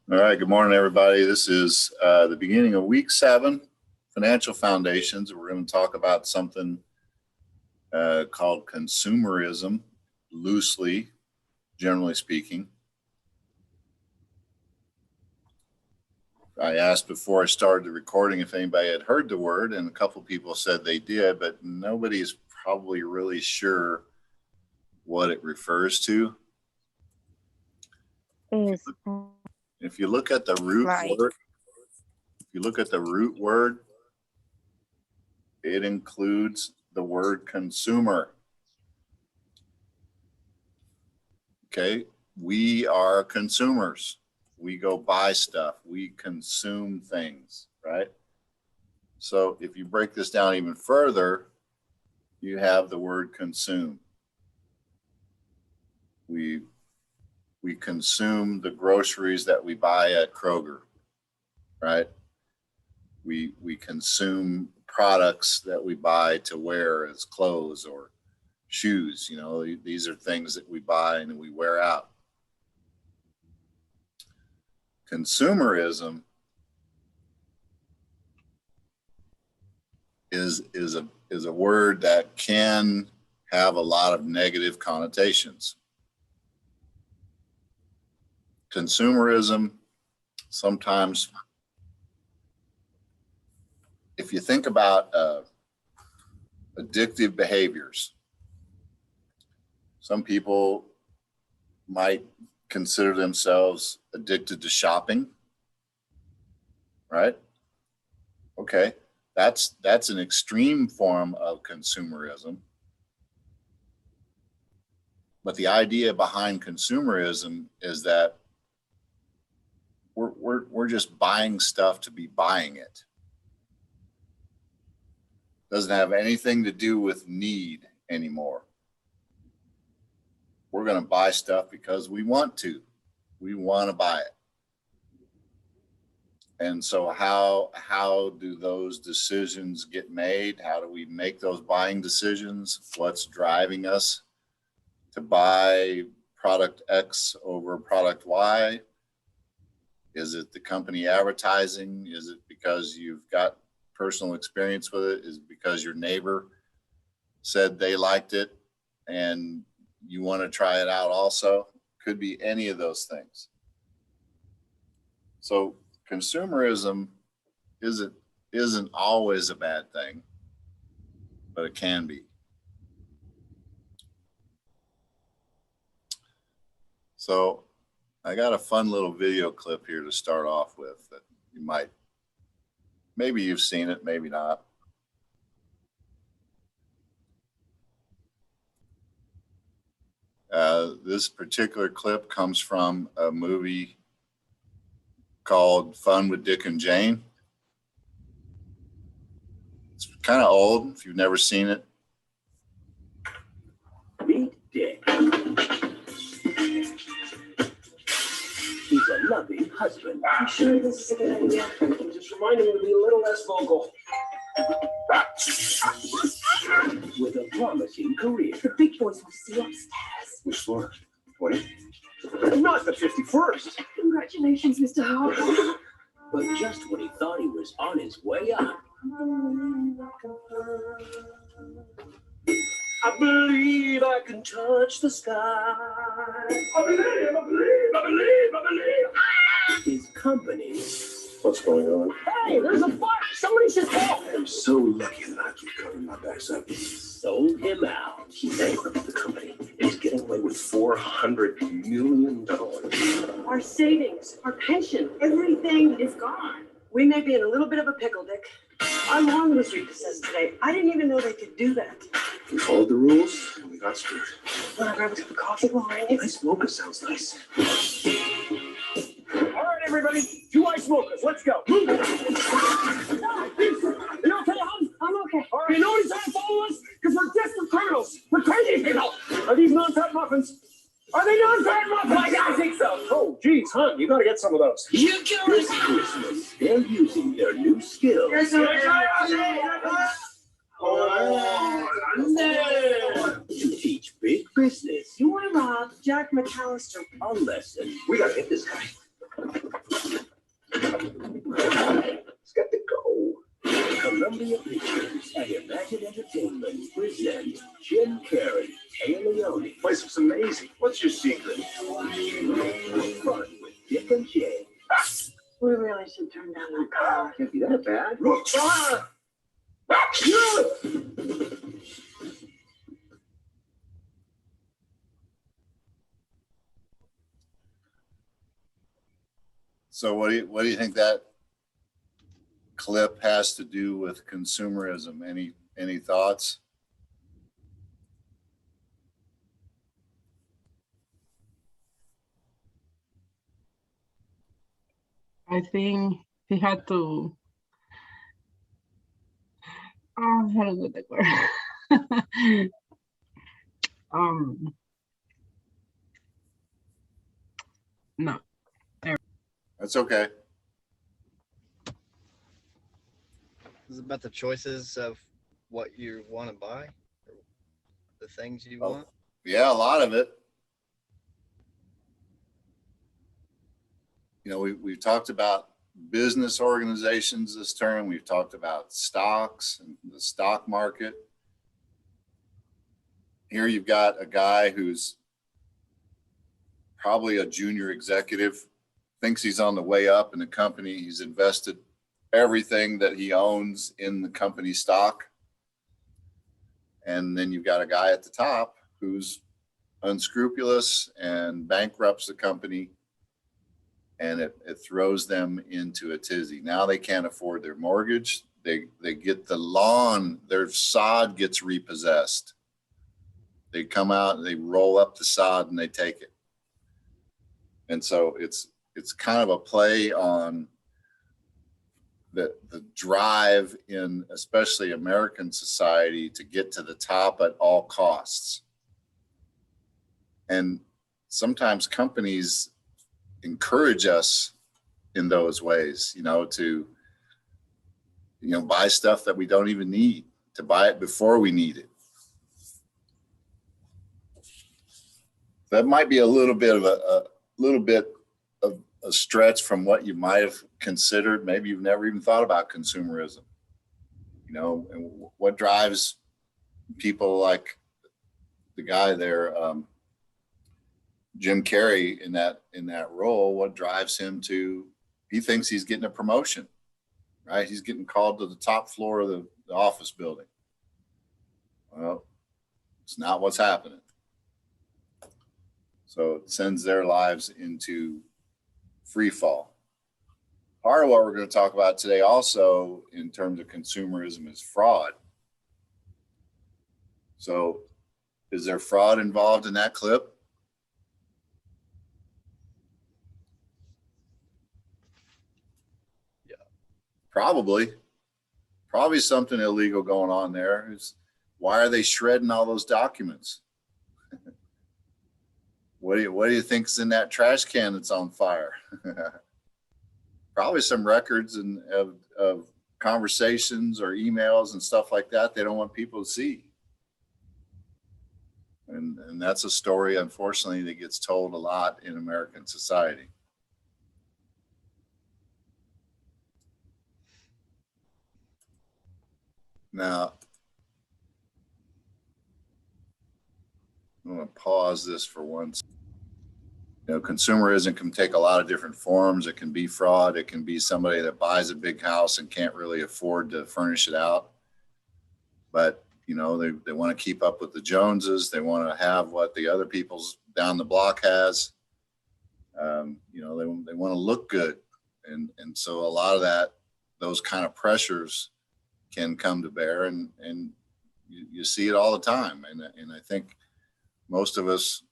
All right, good morning, everybody. This is the beginning of week 7, Financial Foundations. We're going to talk about something called consumerism, loosely, generally speaking. I asked before I started the recording if anybody had heard the word, and a couple people said they did, but nobody's probably really sure what it refers to. If you look at the root word, it includes the word consumer. Okay, we are consumers. We go buy stuff. We consume things, right? So if you break this down even further, you have the word consume. We consume the groceries that we buy at Kroger, right? We consume products that we buy to wear as clothes or shoes. You know, these are things that we buy and we wear out. Consumerism is a word that can have a lot of negative connotations. Consumerism, sometimes, if you think about addictive behaviors, some people might consider themselves addicted to shopping, right? Okay, that's an extreme form of consumerism. But the idea behind consumerism is that we're just buying stuff to be buying it. Doesn't have anything to do with need anymore. We're going to buy stuff because we want to. We want to buy it. And so how do those decisions get made? How do we make those buying decisions? What's driving us to buy product X over product Y? Is it the company advertising? Is it because you've got personal experience with it? Is it because your neighbor said they liked it and you want to try it out also? Could be any of those things. So consumerism isn't always a bad thing, but it can be. So I got a fun little video clip here to start off with that you maybe you've seen it, maybe not. This particular clip comes from a movie called Fun with Dick and Jane. It's kind of old if you've never seen it. Meet Dick. He's a loving husband. I'm sure this is a good idea. Just remind him to be a little less vocal. With a promising career. The big boys will see upstairs. Which floor? 20? Not the 51st. Congratulations, Mr. Howard. But just when he thought he was on his way up, I believe I can touch the sky. I believe. his company What's going on? Hey, there's a fire. Somebody should call. I'm so lucky that I keep covering my backside. sold him out. He bankrupted the company. He's getting away with $400 million. Our savings, our pension, everything is gone. We may be in a little bit of a pickle, Dick. I'm on the street says today. I didn't even know they could do that. We followed the rules and we got screwed. When I grab a cup of coffee while I Ice mocha sounds nice. All right, everybody. 2 ice smokers. Let's go. You okay, hon? I'm okay. All right, nobody's trying to follow us because we're desperate criminals. We're crazy people. Are these non-fat muffins? Are they non-fat muffins? I think so. Oh, geez, hon, you got to get some of those. You can This Christmas, they're using their new skills to teach big business You want to rob Jack McAllister? a lesson. We gotta hit this guy. It's got to go. Columbia Pictures and Imagine Entertainment present Jim Carrey, Taya Leone. Place looks amazing. What's your secret? Fun with Dick and Jay. We really should turn down that car. Can't be that bad. So what do you think that clip has to do with consumerism? Any thoughts? I think he had to. Oh, how to get the word? No. That's okay. Is it about the choices of what you want to buy, or the things you Oh. want? Yeah, a lot of it. You know, we've talked about business organizations this term. We've talked about stocks and the stock market. Here you've got a guy who's probably a junior executive, thinks he's on the way up in the company. He's invested everything that he owns in the company stock. And then you've got a guy at the top who's unscrupulous and bankrupts the company, and it throws them into a tizzy. Now they can't afford their mortgage. They get the lawn, their sod gets repossessed. They come out and they roll up the sod and they take it. And so it's kind of a play on the drive in especially American society to get to the top at all costs. And sometimes companies encourage us in those ways, to, buy stuff that we don't even need, to buy it before we need it. That might be a little bit of a stretch from what you might have considered. Maybe you've never even thought about consumerism, and what drives people like the guy there, Jim Carrey in that role. What drives him to, he thinks he's getting a promotion, right? He's getting called to the top floor of the office building. Well, it's not what's happening. So it sends their lives into free fall. Part of what we're going to talk about today also in terms of consumerism is fraud. So is there fraud involved in that clip? Yeah. Probably something illegal going on there. Why are they shredding all those documents? What do you think's in that trash can that's on fire? Probably some records of conversations or emails and stuff like that they don't want people to see. And that's a story, unfortunately, that gets told a lot in American society. Now, I'm going to pause this for once. Consumerism can take a lot of different forms. It can be fraud. It can be somebody that buys a big house and can't really afford to furnish it out. But, they want to keep up with the Joneses. They want to have what the other people's down the block has. They want to look good. And so a lot of those kind of pressures can come to bear, and you see it all the time. And I think most of us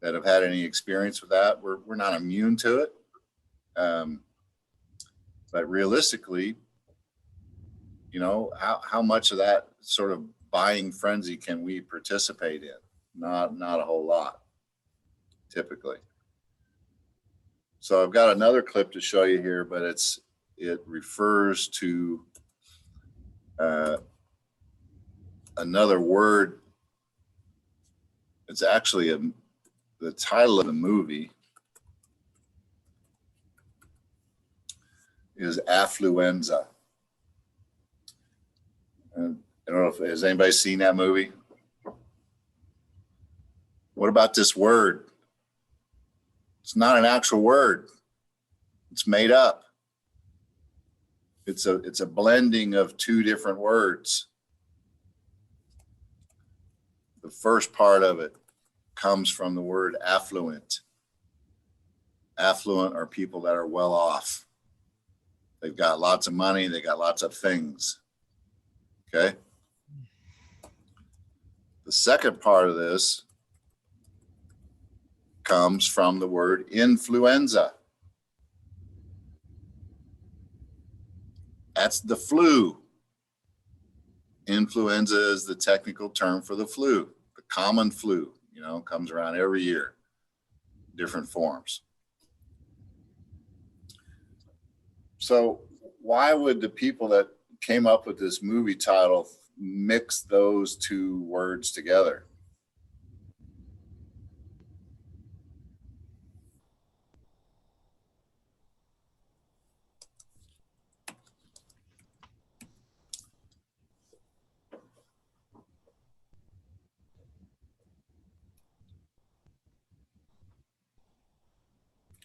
that have had any experience with that, we're not immune to it. But realistically, how much of that sort of buying frenzy can we participate in? Not a whole lot, typically. So I've got another clip to show you here, but it refers to another word. It's actually the title of the movie. is affluenza. And I don't know if has anybody seen that movie? What about this word? It's not an actual word. It's made up. It's a blending of two different words. The first part of it comes from the word affluent. Affluent are people that are well off. They've got lots of money. They got lots of things. Okay. The second part of this comes from the word influenza. That's the flu. Influenza is the technical term for the flu, the common flu, comes around every year, different forms. So why would the people that came up with this movie title mix those two words together?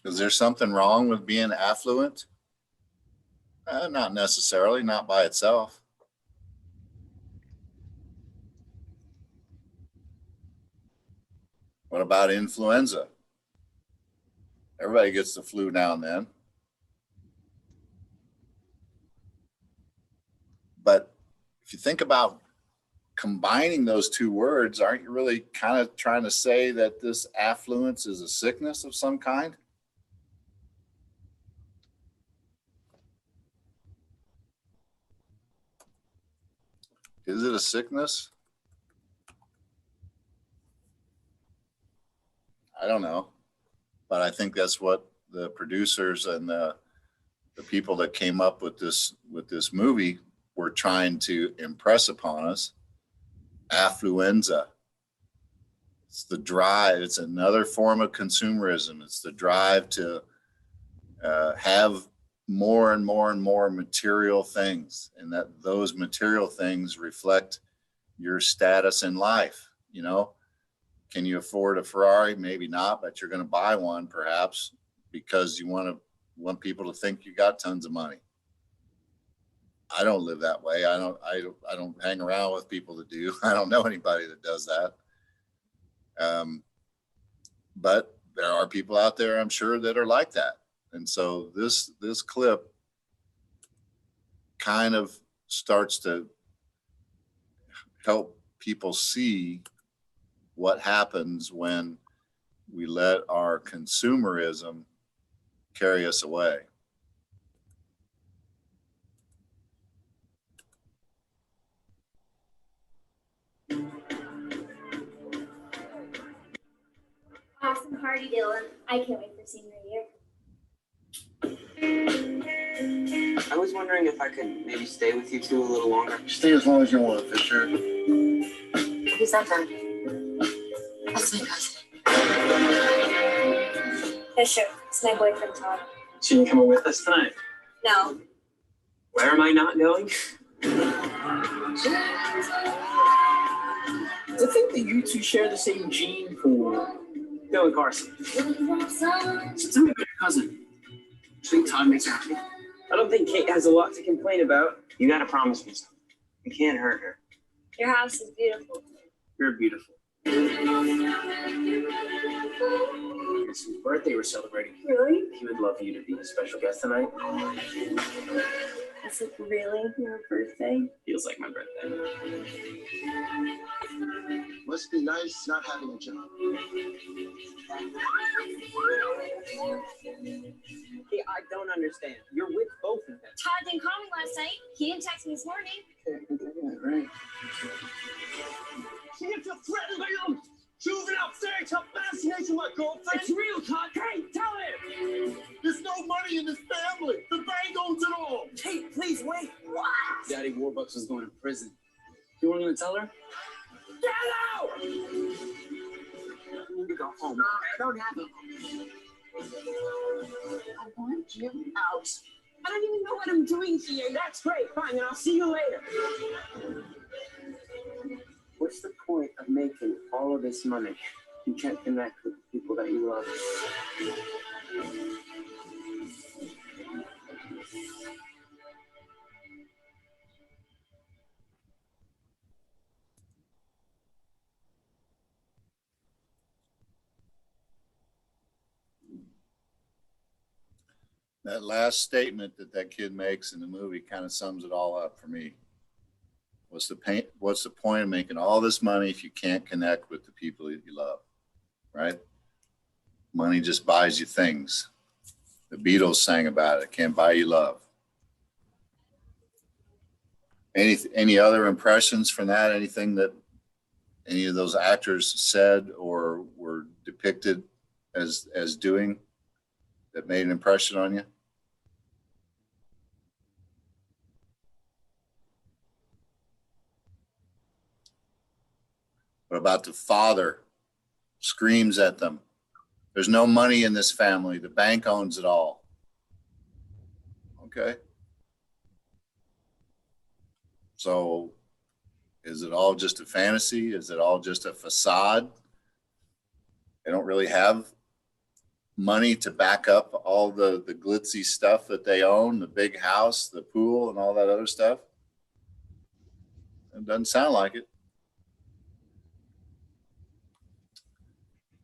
Is there something wrong with being affluent? Not necessarily, not by itself. What about influenza? Everybody gets the flu now and then. But if you think about combining those two words, aren't you really kind of trying to say that this affluence is a sickness of some kind? Is it a sickness? I don't know, but I think that's what the producers and the people that came up with this movie were trying to impress upon us. Affluenza. It's the drive. It's another form of consumerism. It's the drive to have more and more and more material things, and that those material things reflect your status in life. Can you afford a Ferrari? Maybe not, but you're going to buy one perhaps because you want people to think you got tons of money. I don't live that way. I don't hang around with people that do. I don't know anybody that does that. But there are people out there, I'm sure, that are like that. And so this clip kind of starts to help people see what happens when we let our consumerism carry us away. Awesome party, Dylan. I can't wait for senior year. I was wondering if I could maybe stay with you two a little longer. Stay as long as you want, Fisher. Who's that guy? That's my cousin. Fisher, it's my boyfriend Todd. So you coming with us tonight? No. Where am I not going? To think that you two share the same gene pool. Go with Carson. So tell me about your cousin. I think Todd makes her happy. I don't think Kate has a lot to complain about. You gotta promise me something. You can't hurt her. Your house is beautiful. You're beautiful. It's his birthday we're celebrating. Really? He would love you to be a special guest tonight. Is it really your birthday? Feels like my birthday. Must be nice not having a job. Hey, I don't understand. You're with both of them. Todd didn't call me last night. He didn't text me this morning. Right. She gets a threatened by your juvenile stereotype fascination, my girlfriend. It's real, Todd. Hey, tell him. There's no money in this family. The bank owns it all. Kate, please wait. What? Daddy Warbucks is going to prison. You weren't going to tell her? Get out! I need to go home. I don't have it. I want you out. I don't even know what I'm doing here. That's great. Fine, then I'll see you later. What's the point of making all of this money? You can't connect with the people that you love. That last statement that that kid makes in the movie kind of sums it all up for me. What's the point of making all this money if you can't connect with the people that you love, right? Money just buys you things. The Beatles sang about it. Can't buy you love. Any other impressions from that? Anything that any of those actors said or were depicted as doing that made an impression on you? What about the father screams at them? There's no money in this family. The bank owns it all. Okay. So is it all just a fantasy? Is it all just a facade? They don't really have money to back up all the glitzy stuff that they own, the big house, the pool, and all that other stuff. It doesn't sound like it.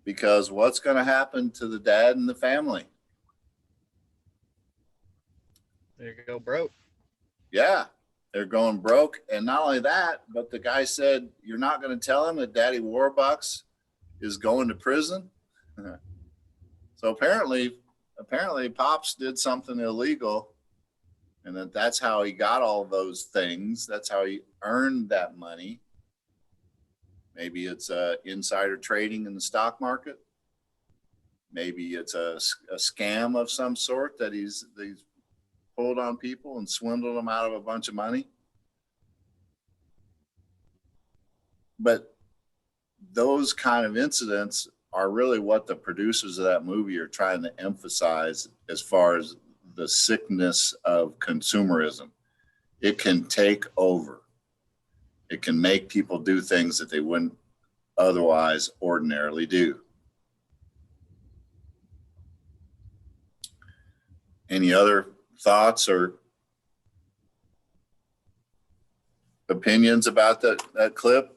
Because what's going to happen to the dad and the family? There you go, broke. Yeah, they're going broke. And not only that, but the guy said, you're not going to tell him that Daddy Warbucks is going to prison? So apparently Pops did something illegal, and that's how he got all those things. That's how he earned that money. Maybe it's insider trading in the stock market. Maybe it's a scam of some sort that he's pulled on people and swindled them out of a bunch of money. But those kind of incidents are really what the producers of that movie are trying to emphasize as far as the sickness of consumerism. It can take over. It can make people do things that they wouldn't otherwise ordinarily do. Any other thoughts or opinions about that clip?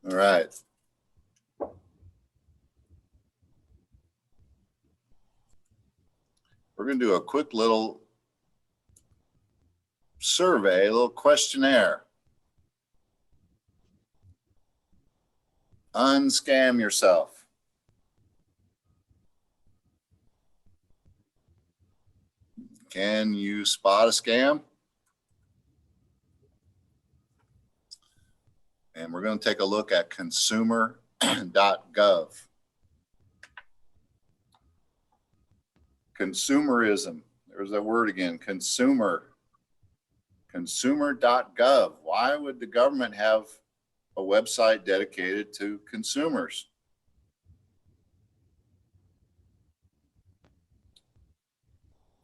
All right. We're going to do a quick little survey, a little questionnaire. Unscam yourself. Can you spot a scam? And we're going to take a look at consumer.gov. Consumerism. There's that word again, consumer. Consumer.gov. Why would the government have a website dedicated to consumers?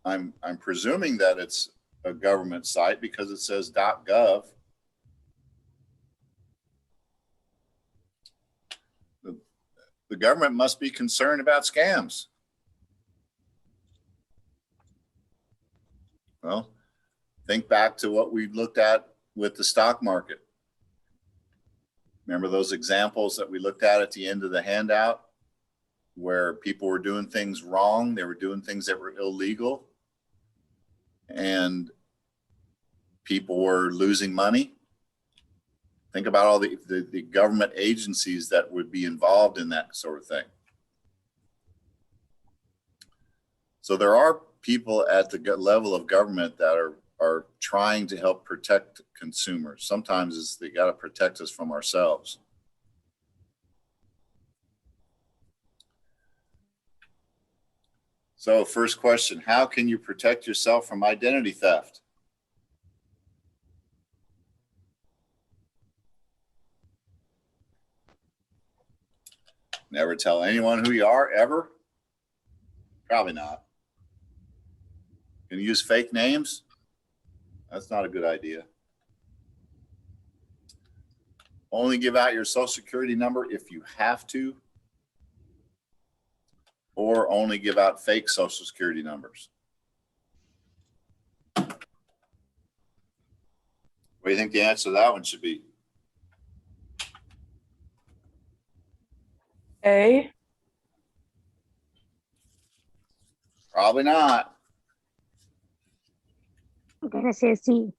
I'm presuming that it's a government site because it says .gov. The government must be concerned about scams. Well, think back to what we looked at with the stock market. Remember those examples that we looked at the end of the handout where people were doing things wrong? They were doing things that were illegal and people were losing money. Think about all the government agencies that would be involved in that sort of thing. So there are people at the level of government that are trying to help protect consumers. Sometimes they got to protect us from ourselves. So first question, how can you protect yourself from identity theft? Never tell anyone who you are, ever? Probably not. Can you use fake names? That's not a good idea. Only give out your social security number if you have to, or only give out fake social security numbers. What do you think the answer to that one should be? A. Probably not. I'm gonna say C.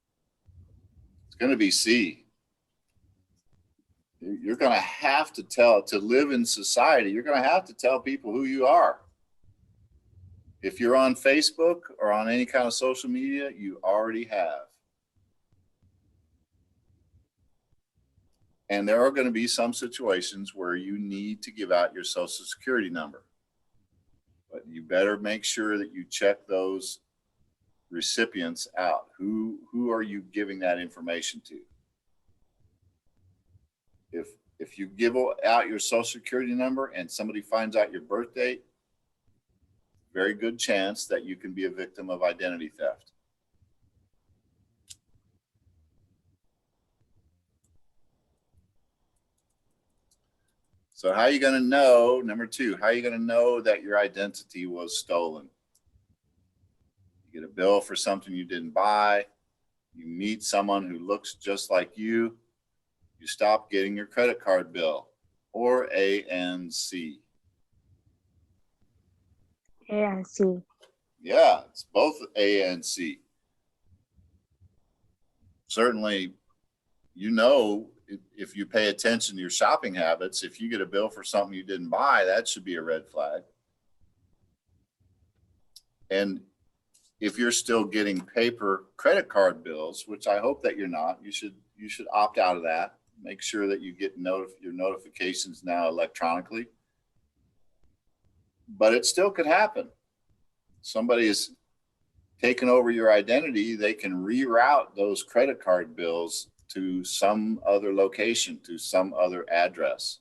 It's going to be C. You're going to have to tell, to live in society, you're going to have to tell people who you are. If you're on Facebook or on any kind of social media, you already have. And there are going to be some situations where you need to give out your social security number. But you better make sure that you check those recipients out. Who are you giving that information to? If you give out your social security number and somebody finds out your birth date, very good chance that you can be a victim of identity theft. So how are you going to know, number two, how are you going to know that your identity was stolen? You get a bill for something you didn't buy. You meet someone who looks just like you. You stop getting your credit card bill, or A and C. A and C. Yeah, it's both A and C. Certainly, you know, if you pay attention to your shopping habits, if you get a bill for something you didn't buy, that should be a red flag. And if you're still getting paper credit card bills, which I hope that you're not, you should opt out of that. Make sure that you get your notifications now electronically. But it still could happen. Somebody is taken over your identity. They can reroute those credit card bills to some other location, to some other address.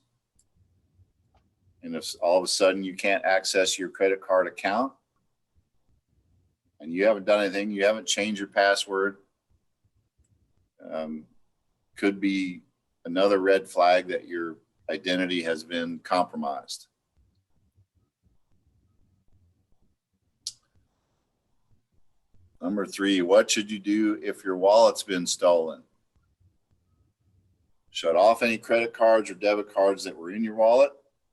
And if all of a sudden you can't access your credit card account and you haven't done anything, you haven't changed your password, could be another red flag that your identity has been compromised. Number three, what should you do if your wallet's been stolen? Shut off any credit cards or debit cards that were in your wallet,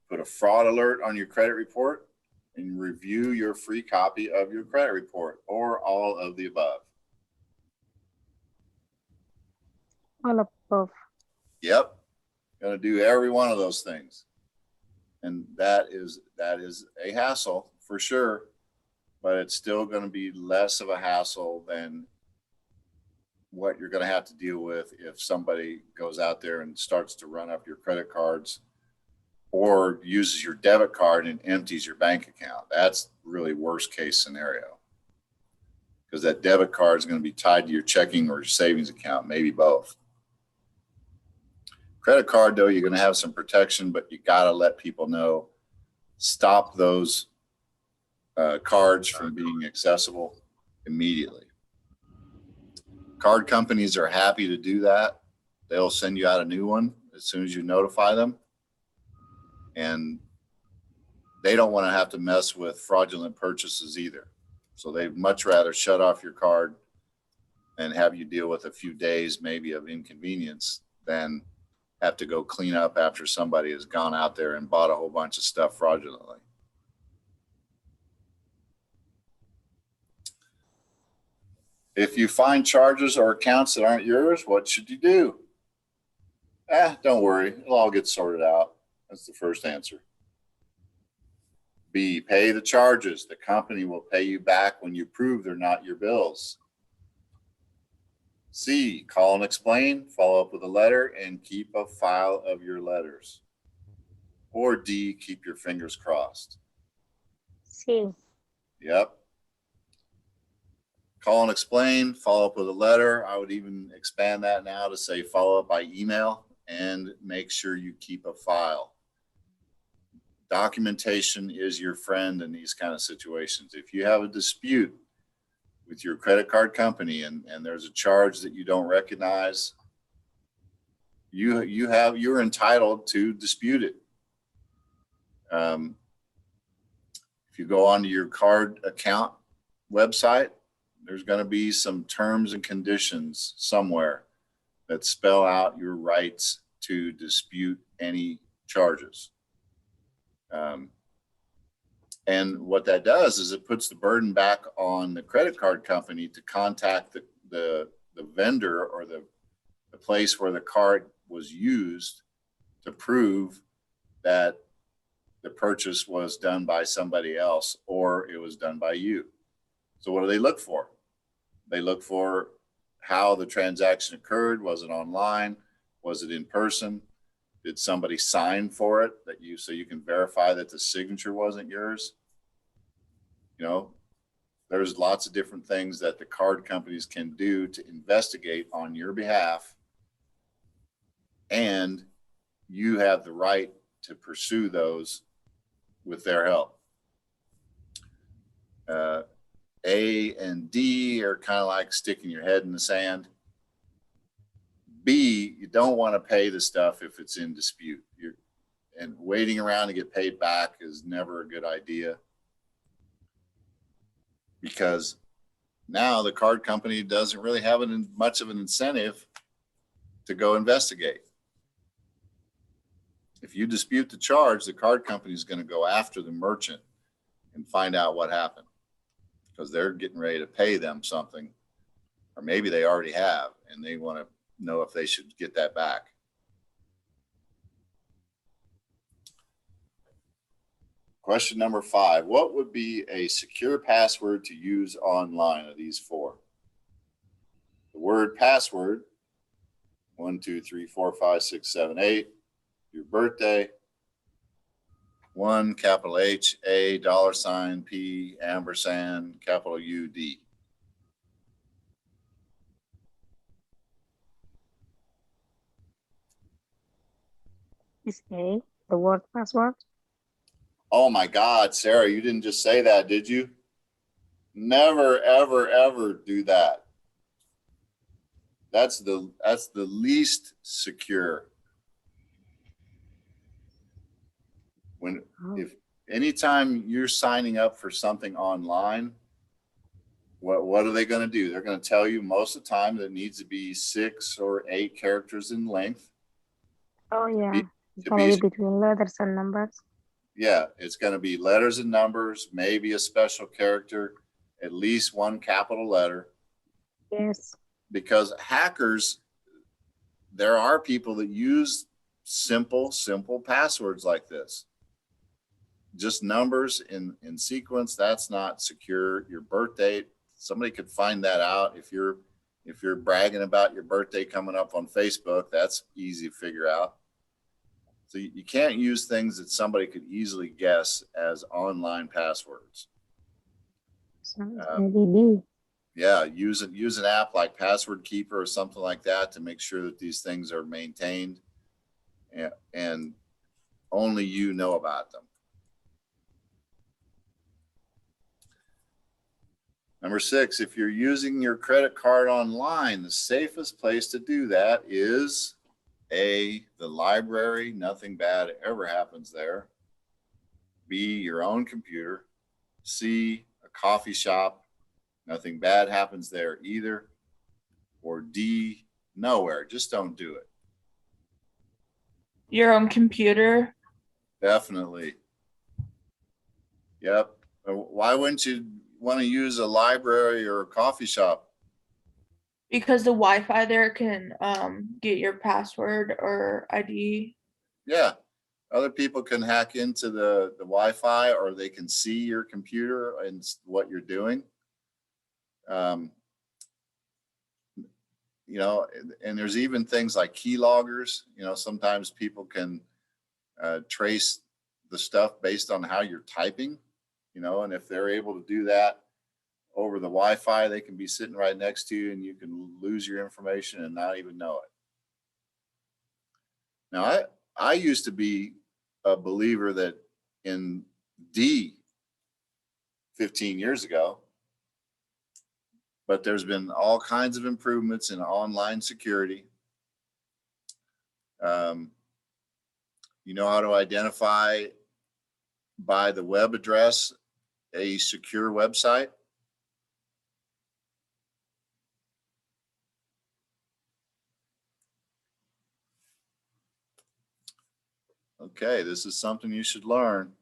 put a fraud alert on your credit report, and review your free copy of your credit report, or all of the above. All above. Yep, gonna do every one of those things. And that is a hassle for sure, but it's still gonna be less of a hassle than what you're gonna have to deal with if somebody goes out there and starts to run up your credit cards or uses your debit card and empties your bank account. That's really worst case scenario, because that debit card is going to be tied to your checking or your savings account, maybe both. Credit card, though, you're going to have some protection, but you got to let people know. Stop those cards from being accessible immediately. Card companies are happy to do that. They'll send you out a new one as soon as you notify them. And they don't want to have to mess with fraudulent purchases either. So they'd much rather shut off your card and have you deal with a few days maybe of inconvenience than have to go clean up after somebody has gone out there and bought a whole bunch of stuff fraudulently. If you find charges or accounts that aren't yours, what should you do? Don't worry, it'll all get sorted out. That's the first answer. B, pay the charges. The company will pay you back when you prove they're not your bills. C, call and explain, follow up with a letter, and keep a file of your letters. Or D, keep your fingers crossed. C. Yep. Call and explain, follow up with a letter. I would even expand that now to say follow up by email, and make sure you keep a file. documentation is your friend in these kind of situations. If you have a dispute with your credit card company and there's a charge that you don't recognize, you're entitled to dispute it. If you go onto your card account website, there's going to be some terms and conditions somewhere that spell out your rights to dispute any charges. And what that does is it puts the burden back on the credit card company to contact the vendor or the place where the card was used to prove that the purchase was done by somebody else or it was done by you. So what do they look for? They look for how the transaction occurred. Was it online? Was it in person? Did somebody sign for it so you can verify that the signature wasn't yours? You know, there's lots of different things that the card companies can do to investigate on your behalf, and you have the right to pursue those with their help. A and D are kind of like sticking your head in the sand. B, you don't want to pay the stuff if it's in dispute. And waiting around to get paid back is never a good idea, because now the card company doesn't really have much of an incentive to go investigate. If you dispute the charge, the card company is going to go after the merchant and find out what happened, because they're getting ready to pay them something, or maybe they already have, and they want to know if they should get that back. Question number 5, what would be a secure password to use online of these 4? The word password, 1, 2, 3, 4, 5, 6, 7, 8. Your birthday, 1, capital H, A, $, P, ampersand, capital U, D. Is A the word password? Oh my God, Sarah, you didn't just say that, did you? Never, ever, ever do that. That's the least secure. If anytime you're signing up for something online, what are they going to do? They're going to tell you most of the time that it needs to be 6 or 8 characters in length. Oh yeah, it's gonna be between letters and numbers. Yeah, it's going to be letters and numbers, maybe a special character, at least 1 capital letter. Yes. Because hackers, there are people that use simple passwords like this. Just numbers in sequence, that's not secure. Your birth date, somebody could find that out. If you're bragging about your birthday coming up on Facebook, that's easy to figure out. So you can't use things that somebody could easily guess as online passwords. Yeah, use an app like Password Keeper or something like that to make sure that these things are maintained and only you know about them. Number 6, if you're using your credit card online, the safest place to do that is A, the library, nothing bad ever happens there. B, your own computer. C, a coffee shop, nothing bad happens there either. Or D, nowhere, just don't do it. Your own computer? Definitely. Yep. Why wouldn't you want to use a library or a coffee shop? Because the Wi-Fi there can get your password or ID. Yeah. Other people can hack into the Wi-Fi, or they can see your computer and what you're doing. You know, and there's even things like keyloggers. You know, sometimes people can trace the stuff based on how you're typing, you know, and if they're able to do that over the Wi-Fi, they can be sitting right next to you and you can lose your information and not even know it. Now, I used to be a believer that in D 15 years ago. But there's been all kinds of improvements in online security. You know how to identify by the web address a secure website? Okay, this is something you should learn.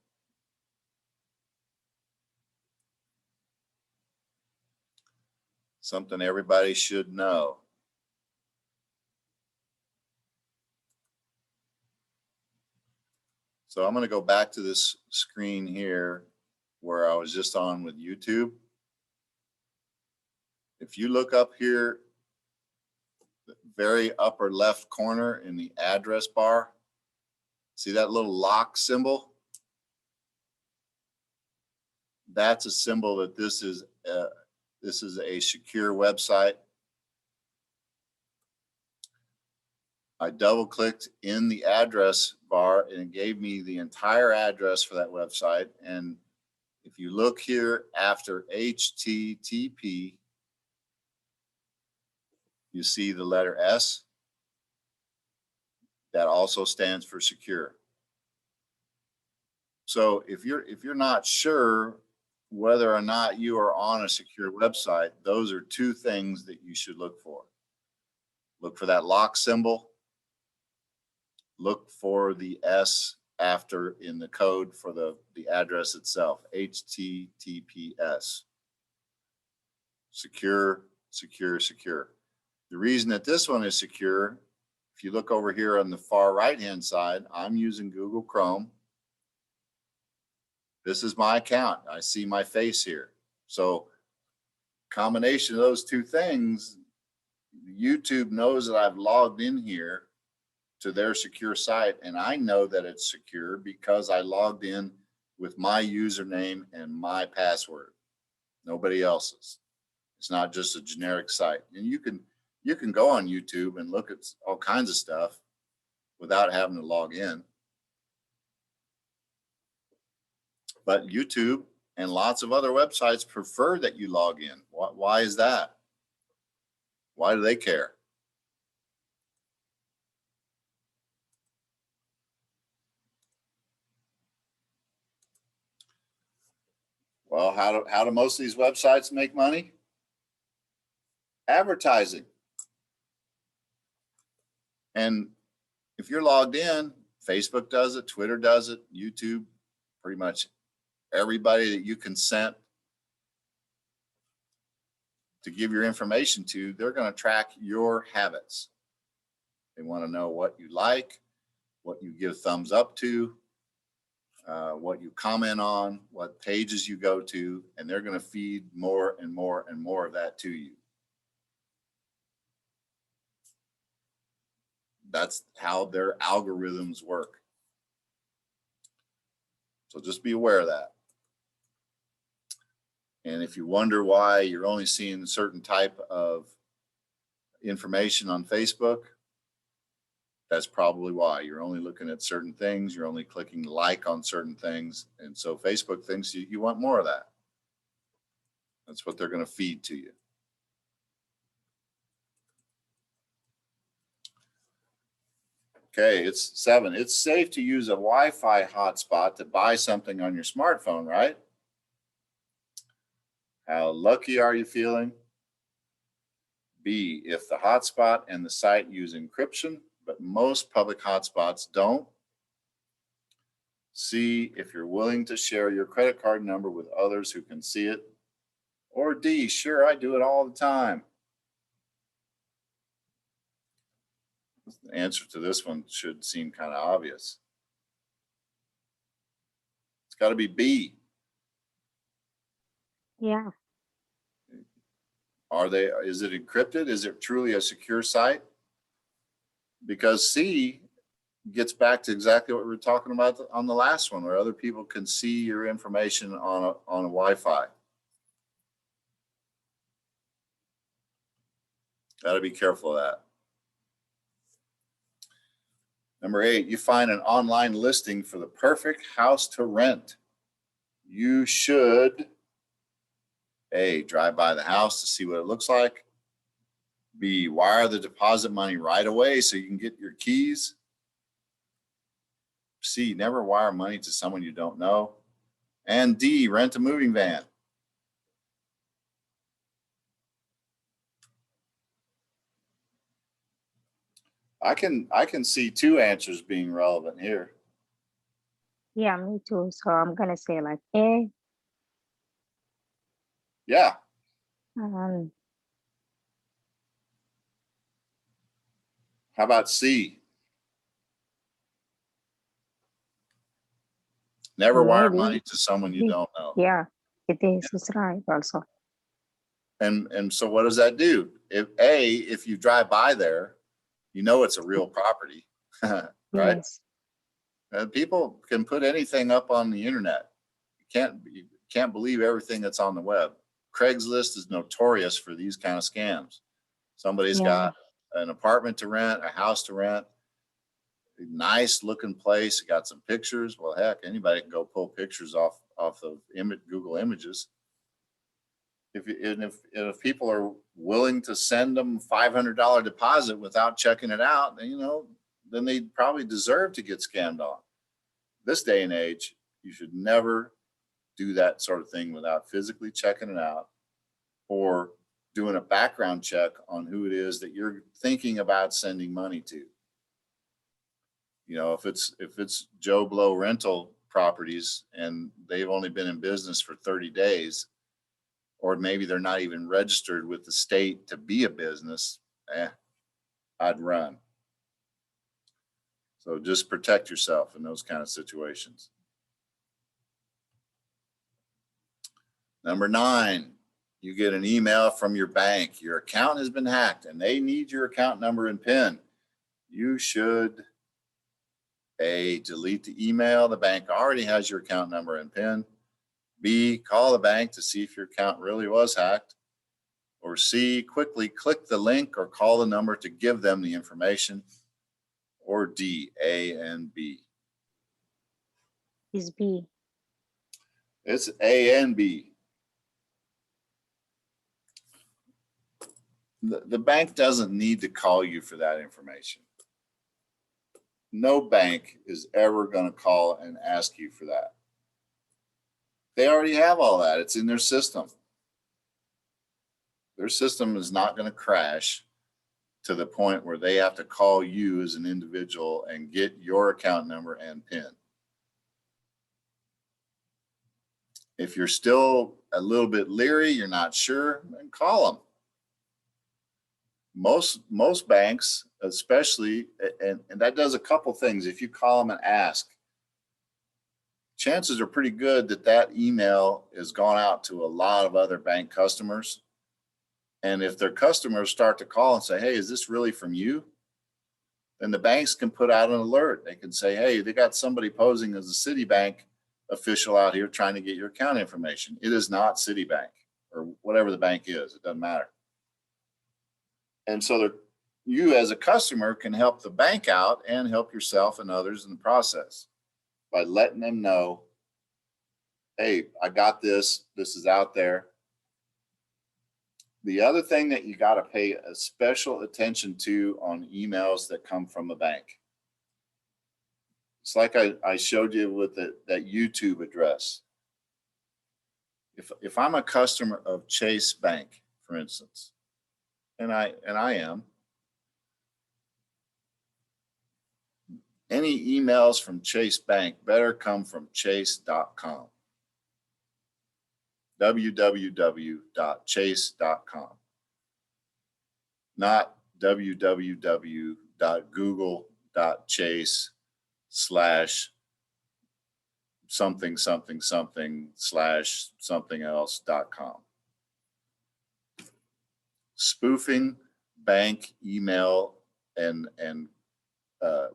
Something everybody should know. So I'm going to go back to this screen here where I was just on with YouTube. If you look up here, the very upper left corner in the address bar, see that little lock symbol? That's a symbol that this is a secure website. I double clicked in the address bar and it gave me the entire address for that website. And if you look here after HTTP, you see the letter S. That also stands for secure. So if you're not sure whether or not you are on a secure website, those are two things that you should look for. Look for that lock symbol. Look for the S after in the code for the address itself, HTTPS. Secure, secure, secure. The reason that this one is secure, if you look over here on the far right-hand side, I'm using Google Chrome. This is my account. I see my face here. So combination of those two things, YouTube knows that I've logged in here to their secure site, and I know that it's secure because I logged in with my username and my password. Nobody else's. It's not just a generic site. And you can go on YouTube and look at all kinds of stuff without having to log in. But YouTube and lots of other websites prefer that you log in. Why is that? Why do they care? Well, how do most of these websites make money? Advertising. And if you're logged in, Facebook does it, Twitter does it, YouTube, pretty much everybody that you consent to give your information to, they're going to track your habits. They want to know what you like, what you give thumbs up to, what you comment on, what pages you go to, and they're going to feed more and more and more of that to you. That's how their algorithms work. So just be aware of that. And if you wonder why you're only seeing a certain type of information on Facebook, that's probably why. You're only looking at certain things. You're only clicking like on certain things. And so Facebook thinks you want more of that. That's what they're going to feed to you. Okay, it's 7. It's safe to use a Wi-Fi hotspot to buy something on your smartphone, right? How lucky are you feeling? B, if the hotspot and the site use encryption, but most public hotspots don't. C, if you're willing to share your credit card number with others who can see it. Or D, sure, I do it all the time. The answer to this one should seem kind of obvious. It's got to be B. Yeah. Is it encrypted? Is it truly a secure site? Because C gets back to exactly what we were talking about on the last one, where other people can see your information on a Wi-Fi. Got to be careful of that. Number 8, you find an online listing for the perfect house to rent. You should A, drive by the house to see what it looks like. B, wire the deposit money right away so you can get your keys. C, never wire money to someone you don't know. And D, rent a moving van. I can see 2 answers being relevant here. Yeah, me too. So I'm gonna say like A. Yeah. Um, How about C? Never wire maybe money to someone you B. don't know. Yeah, it is. It's right also. And so what does that do? If you drive by there, you know it's a real property, right? Yes. People can put anything up on the internet. You can't believe everything that's on the web. Craigslist is notorious for these kind of scams. Somebody's Yeah. got an apartment to rent, a house to rent, a nice looking place, got some pictures. Well, heck, anybody can go pull pictures off of Google Images. If people are willing to send them $500 deposit without checking it out, then they probably deserve to get scammed on. This day and age, you should never do that sort of thing without physically checking it out or doing a background check on who it is that you're thinking about sending money to. If it's Joe Blow rental properties and they've only been in business for 30 days, or maybe they're not even registered with the state to be a business, I'd run. So just protect yourself in those kind of situations. Number 9, you get an email from your bank. Your account has been hacked and they need your account number and PIN. You should A, delete the email. The bank already has your account number and PIN. B, call the bank to see if your account really was hacked. Or C, quickly click the link or call the number to give them the information. Or D, A and B. Is B. It's A and B. The bank doesn't need to call you for that information. No bank is ever going to call and ask you for that. They already have all that. It's in their system. Their system is not going to crash to the point where they have to call you as an individual and get your account number and PIN. If you're still a little bit leery, you're not sure, then call them. Most banks, especially, and that does a couple things. If you call them and ask, chances are pretty good that email has gone out to a lot of other bank customers. And if their customers start to call and say, hey, is this really from you? Then the banks can put out an alert. They can say, hey, they got somebody posing as a Citibank official out here trying to get your account information. It is not Citibank or whatever the bank is. It doesn't matter. And so you as a customer can help the bank out and help yourself and others in the process by letting them know, hey, I got this. This is out there. The other thing that you got to pay a special attention to on emails that come from a bank. It's like I showed you with that YouTube address. If I'm a customer of Chase Bank, for instance, and I am, any emails from Chase Bank better come from chase.com. www.chase.com, not www.chase/something/something/something else.com. Spoofing bank email and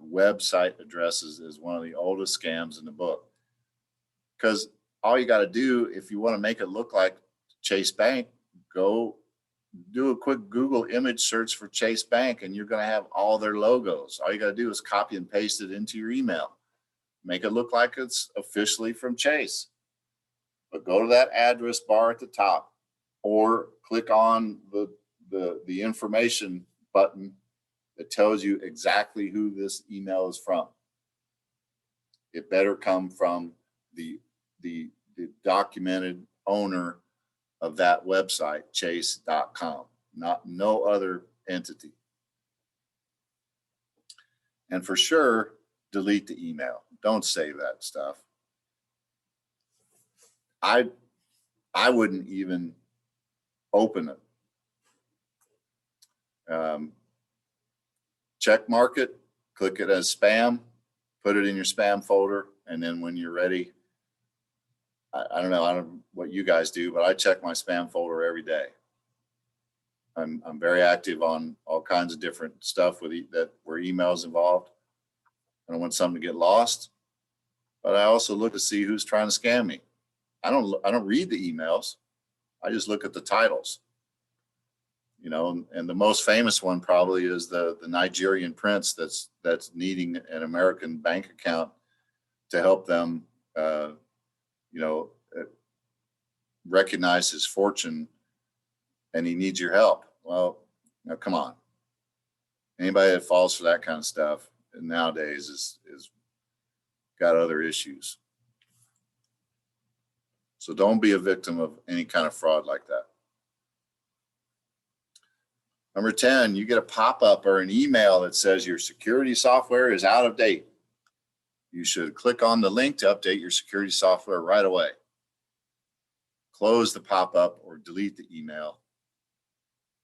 website addresses is one of the oldest scams in the book, because all you got to do if you want to make it look like Chase Bank, go do a quick Google image search for Chase Bank and you're going to have all their logos. All you got to do is copy and paste it into your email. Make it look like it's officially from Chase. But go to that address bar at the top or click on the information button that tells you exactly who this email is from. It better come from the documented owner of that website, chase.com, no other entity. And for sure, delete the email. Don't save that stuff. I wouldn't even open it. Check mark it, click it as spam, put it in your spam folder, and then when you're ready, I don't know what you guys do, but I check my spam folder every day. I'm very active on all kinds of different stuff where emails involved. I don't want something to get lost, but I also look to see who's trying to scam me. I don't read the emails. I just look at the titles. You know, and the most famous one probably is the Nigerian prince that's needing an American bank account to help them, recognize his fortune, and he needs your help. Well, now come on. Anybody that falls for that kind of stuff nowadays is got other issues. So don't be a victim of any kind of fraud like that. Number 10, you get a pop-up or an email that says your security software is out of date. You should click on the link to update your security software right away. Close the pop-up or delete the email.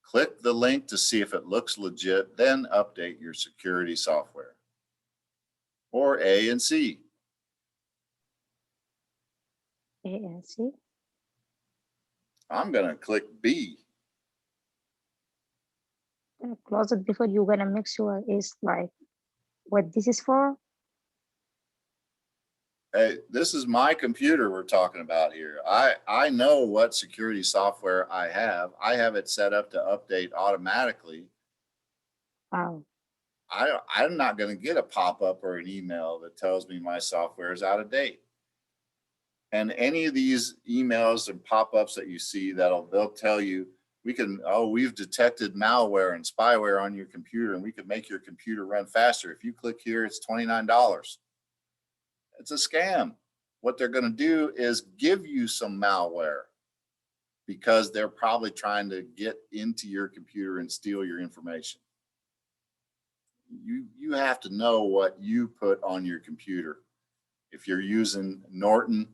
Click the link to see if it looks legit, then update your security software. Or A and C. A and C. I'm going to click B. Close it before you're gonna make sure it's like what this is for. Hey, this is my computer we're talking about here. I know what security software I have. I have it set up to update automatically. Wow. I'm not going to get a pop-up or an email that tells me my software is out of date. And any of these emails and pop-ups that you see they'll tell you, we've detected malware and spyware on your computer and we could make your computer run faster. If you click here, it's $29. It's a scam. What they're going to do is give you some malware because they're probably trying to get into your computer and steal your information. You have to know what you put on your computer. If you're using Norton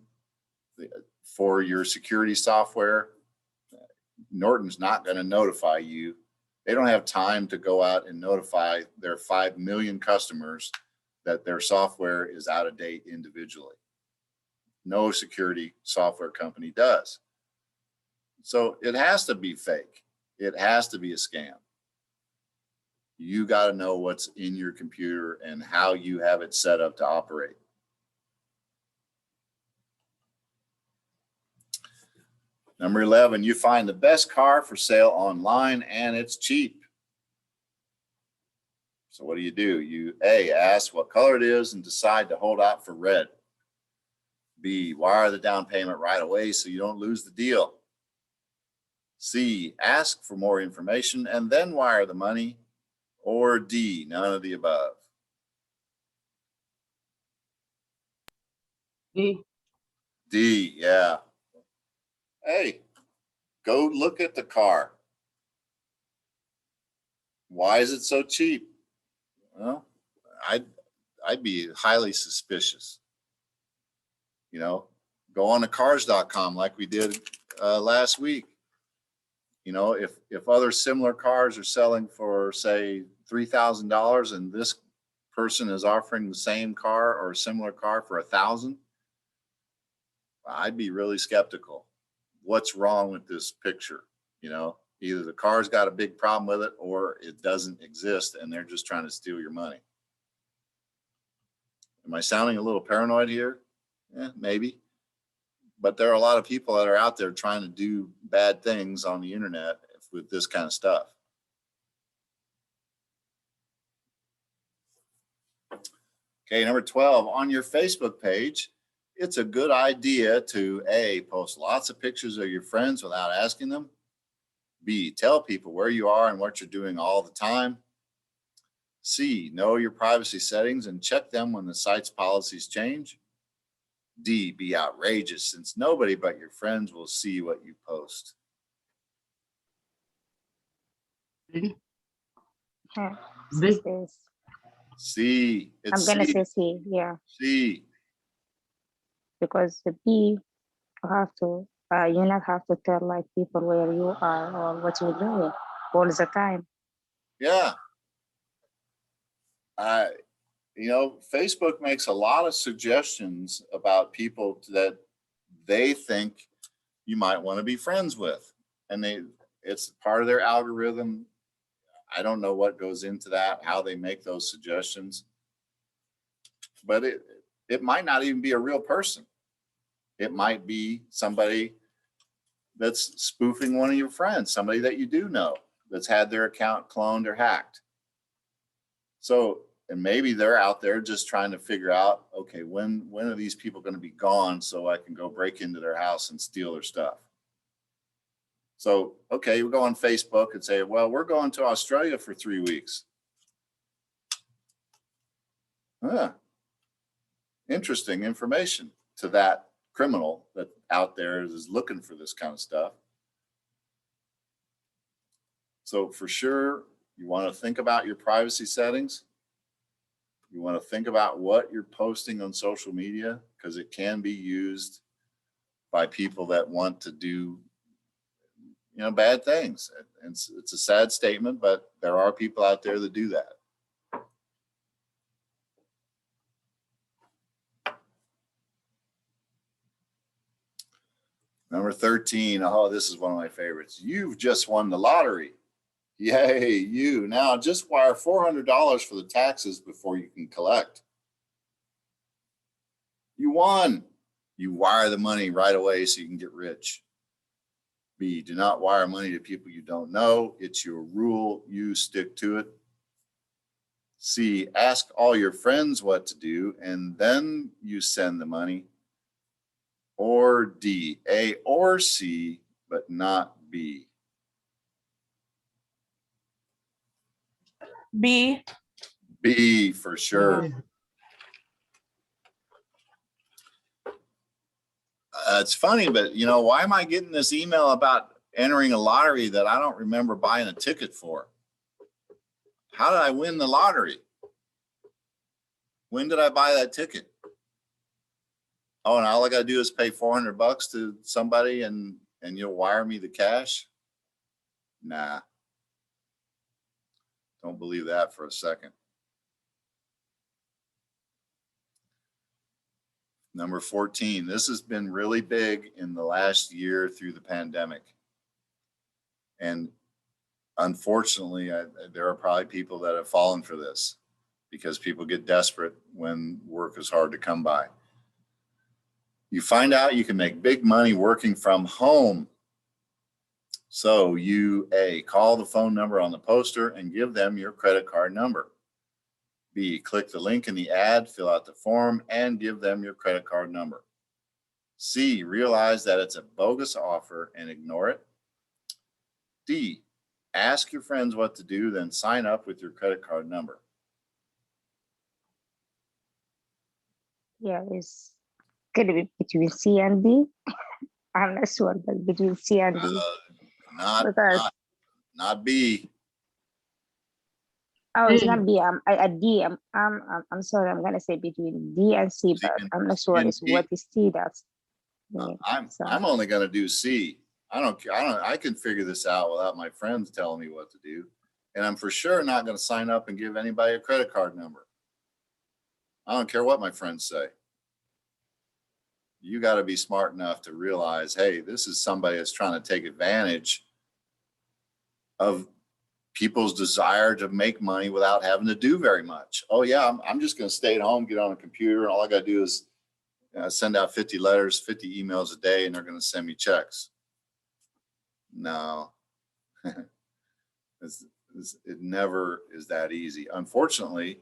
for your security software, Norton's not going to notify you. They don't have time to go out and notify their 5 million customers that their software is out of date individually. No security software company does. So it has to be fake. It has to be a scam. You got to know what's in your computer and how you have it set up to operate. Number 11, you find the best car for sale online and it's cheap. So what do? You A, ask what color it is and decide to hold out for red. B, wire the down payment right away so you don't lose the deal. C, ask for more information and then wire the money. Or D, none of the above. D. D, yeah. Hey, go look at the car. Why is it so cheap? Well, I'd be highly suspicious. You know, go on to cars.com like we did last week. You know, if other similar cars are selling for, say, $3,000 and this person is offering the same car or a similar car for $1,000, I'd be really skeptical. What's wrong with this picture? You know, either the car's got a big problem with it or it doesn't exist and they're just trying to steal your money. Am I sounding a little paranoid here? Yeah, maybe. But there are a lot of people that are out there trying to do bad things on the internet with this kind of stuff. Okay, number 12, on your Facebook page, it's a good idea to A, post lots of pictures of your friends without asking them. B, tell people where you are and what you're doing all the time. C, know your privacy settings and check them when the site's policies change. D, be outrageous since nobody but your friends will see what you post. Yeah. B. Yes. C, I'm gonna C. say C, yeah, C. because the B, you have to, you not have to tell like people where you are or what you're doing all the time. Yeah. You know, Facebook makes a lot of suggestions about people that they think you might want to be friends with. And it's part of their algorithm. I don't know what goes into that, how they make those suggestions. But it might not even be a real person. It might be somebody that's spoofing one of your friends, somebody that you do know that's had their account cloned or hacked. So, and maybe they're out there just trying to figure out, okay, when are these people going to be gone so I can go break into their house and steal their stuff? So, okay, we go on Facebook and say, well, we're going to Australia for 3 weeks. Interesting information to that criminal that out there is looking for this kind of stuff. So for sure, you want to think about your privacy settings. You want to think about what you're posting on social media, because it can be used by people that want to do, you know, bad things. And it's a sad statement, but there are people out there that do that. Number 13. Oh, this is one of my favorites. You've just won the lottery. Yay, you. Now just wire $400 for the taxes before you can collect. You won. You wire the money right away so you can get rich. B, do not wire money to people you don't know. It's your rule. You stick to it. C, ask all your friends what to do and then you send the money. Or D, A or C, but not B. B. B for sure. It's funny, but you know, why am I getting this email about entering a lottery that I don't remember buying a ticket for? How did I win the lottery? When did I buy that ticket? Oh, and all I got to do is pay $400 to somebody and you'll wire me the cash? Nah. Don't believe that for a second. Number 14, this has been really big in the last year through the pandemic. And unfortunately, there are probably people that have fallen for this because people get desperate when work is hard to come by. You find out you can make big money working from home. So you, A, call the phone number on the poster and give them your credit card number. B, click the link in the ad, fill out the form, and give them your credit card number. C, realize that it's a bogus offer and ignore it. D, ask your friends what to do, then sign up with your credit card number. Yeah, it's gonna be between C and D. I'm not sure, but between C and D. Not B. Oh, it's not B. D. I'm sorry. I'm gonna say between D and C, but I'm not sure it's what is C. That's. Yeah, I'm only gonna do C. I can figure this out without my friends telling me what to do. And I'm for sure not gonna sign up and give anybody a credit card number. I don't care what my friends say. You got to be smart enough to realize, hey, this is somebody that's trying to take advantage of people's desire to make money without having to do very much. Oh yeah, I'm just going to stay at home, get on a computer, and all I got to do is send out 50 letters, 50 emails a day, and they're going to send me checks. No. It never is that easy. Unfortunately,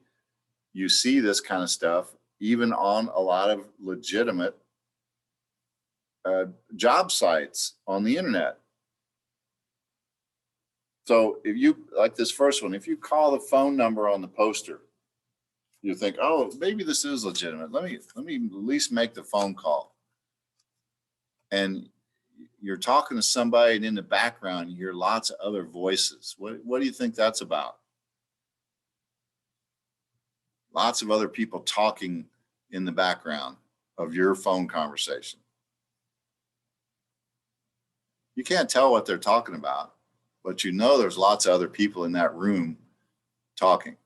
you see this kind of stuff even on a lot of legitimate job sites on the internet. So if you, like this first one, if you call the phone number on the poster, you think, oh, maybe this is legitimate. Let me at least make the phone call. And you're talking to somebody, and in the background, you hear lots of other voices. What do you think that's about? Lots of other people talking in the background of your phone conversation. You can't tell what they're talking about, but you know there's lots of other people in that room talking.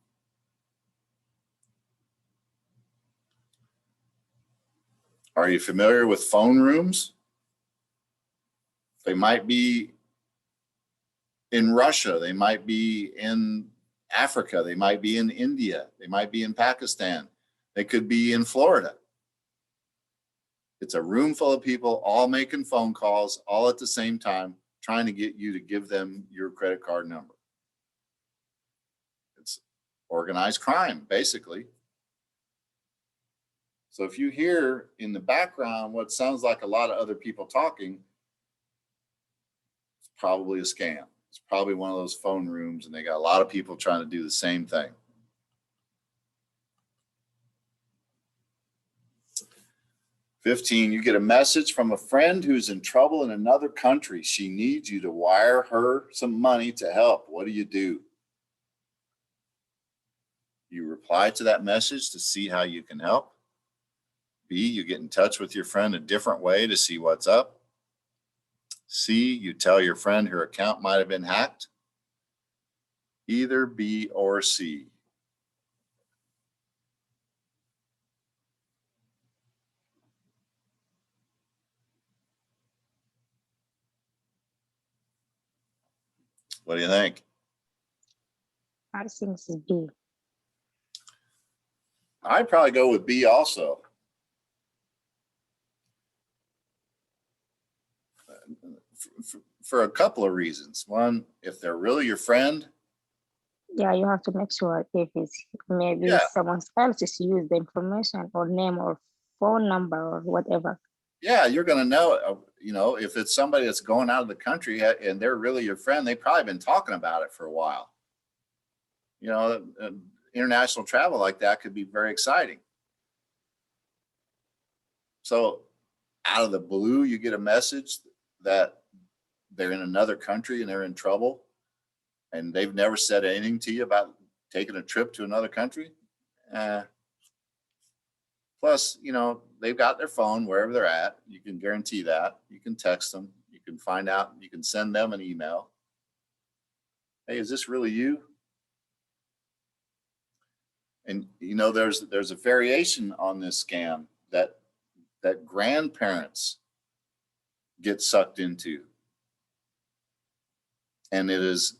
Are you familiar with phone rooms? They might be in Russia. They might be in Africa. They might be in India. They might be in Pakistan. They could be in Florida. It's a room full of people all making phone calls all at the same time, trying to get you to give them your credit card number. It's organized crime, basically. So if you hear in the background what sounds like a lot of other people talking, it's probably a scam. It's probably one of those phone rooms, and they got a lot of people trying to do the same thing. 15, you get a message from a friend who's in trouble in another country. She needs you to wire her some money to help. What do? You reply to that message to see how you can help. B, you get in touch with your friend a different way to see what's up. C, you tell your friend her account might have been hacked. Either B or C. What do you think? I think it's B. I'd probably go with B also. For a couple of reasons. One, if they're really your friend. Yeah, you have to make sure if it's maybe someone else just use the information or name or phone number or whatever. Yeah, you're going to know, if it's somebody that's going out of the country and they're really your friend, they've probably been talking about it for a while. International travel like that could be very exciting. So out of the blue, you get a message that they're in another country and they're in trouble, and they've never said anything to you about taking a trip to another country. Plus, they've got their phone wherever they're at. You can guarantee that. You can text them. You can find out. You can send them an email. Hey, is this really you? And there's a variation on this scam that grandparents get sucked into. And it is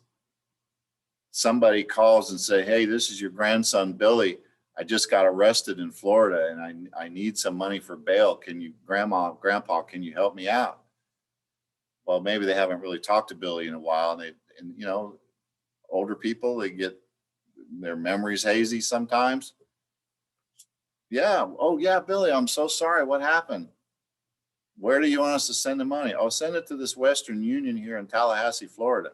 somebody calls and say, hey, this is your grandson, Billy. I just got arrested in Florida and I need some money for bail. Can you, grandpa, can you help me out? Well, maybe they haven't really talked to Billy in a while, and older people, they get their memories hazy sometimes. Yeah. Oh yeah, Billy, I'm so sorry. What happened? Where do you want us to send the money? Oh, send it to this Western Union here in Tallahassee, Florida.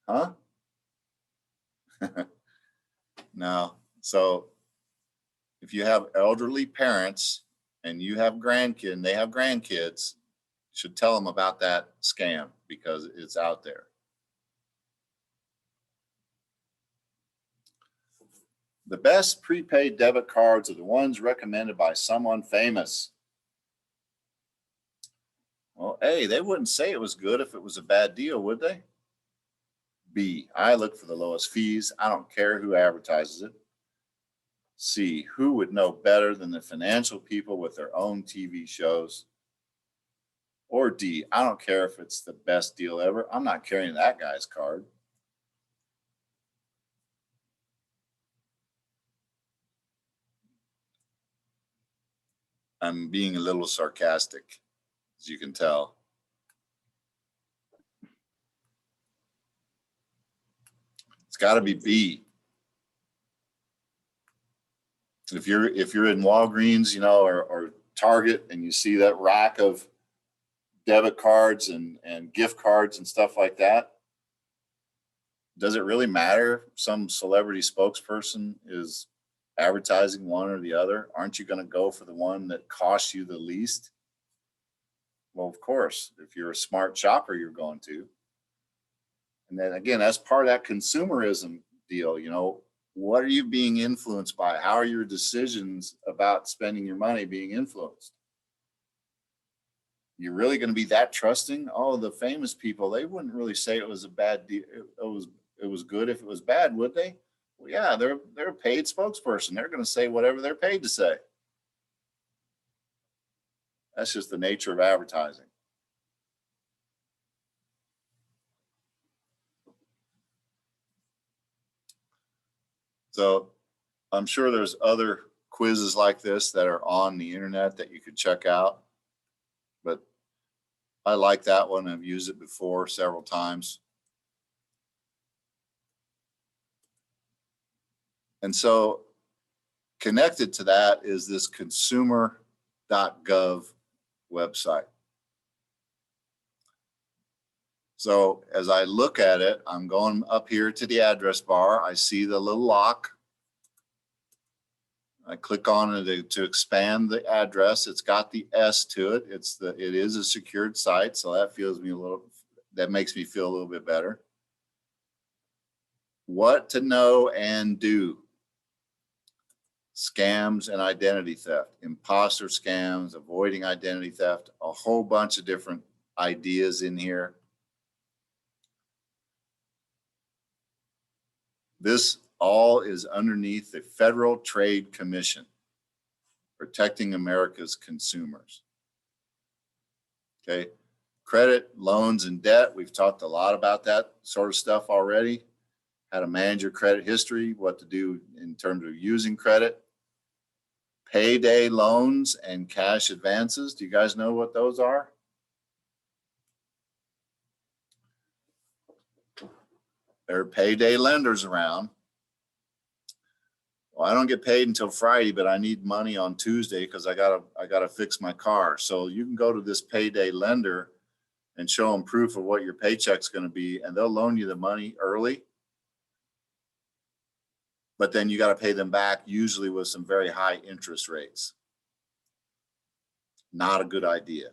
Huh? No. So if you have elderly parents and you have grandkids and they have grandkids, you should tell them about that scam because it's out there. The best prepaid debit cards are the ones recommended by someone famous. Well, A, they wouldn't say it was good if it was a bad deal, would they? B, I look for the lowest fees. I don't care who advertises it. C, who would know better than the financial people with their own TV shows? Or D, I don't care if it's the best deal ever. I'm not carrying that guy's card. I'm being a little sarcastic, as you can tell. got to be B. If you're in Walgreens, you know, or Target, and you see that rack of debit cards and gift cards and stuff like that, does it really matter if some celebrity spokesperson is advertising one or the other? Aren't you going to go for the one that costs you the least? Well, of course, if you're a smart shopper, you're going to. And then again, that's part of that consumerism deal. You know, what are you being influenced by? How are your decisions about spending your money being influenced? You're really going to be that trusting? Oh, the famous people, they wouldn't really say it was a bad deal. It was good if it was bad, would they? Well, yeah, they're a paid spokesperson. They're going to say whatever they're paid to say. That's just the nature of advertising. So I'm sure there's other quizzes like this that are on the internet that you could check out. But I like that one. I've used it before several times. And so connected to that is this consumer.gov website. So as I look at it, I'm going up here to the address bar. I see the little lock. I click on it to expand the address. It's got the S to it. It is a secured site, so that makes me feel a little bit better. What to know and do. Scams and identity theft, imposter scams, avoiding identity theft, a whole bunch of different ideas in here. This all is underneath the Federal Trade Commission, protecting America's consumers. Okay, credit, loans, and debt. We've talked a lot about that sort of stuff already. How to manage your credit history, what to do in terms of using credit. Payday loans and cash advances. Do you guys know what those are? There are payday lenders around. Well, I don't get paid until Friday, but I need money on Tuesday because I gotta fix my car. So you can go to this payday lender and show them proof of what your paycheck's going to be, and they'll loan you the money early. But then you got to pay them back, usually with some very high interest rates. Not a good idea,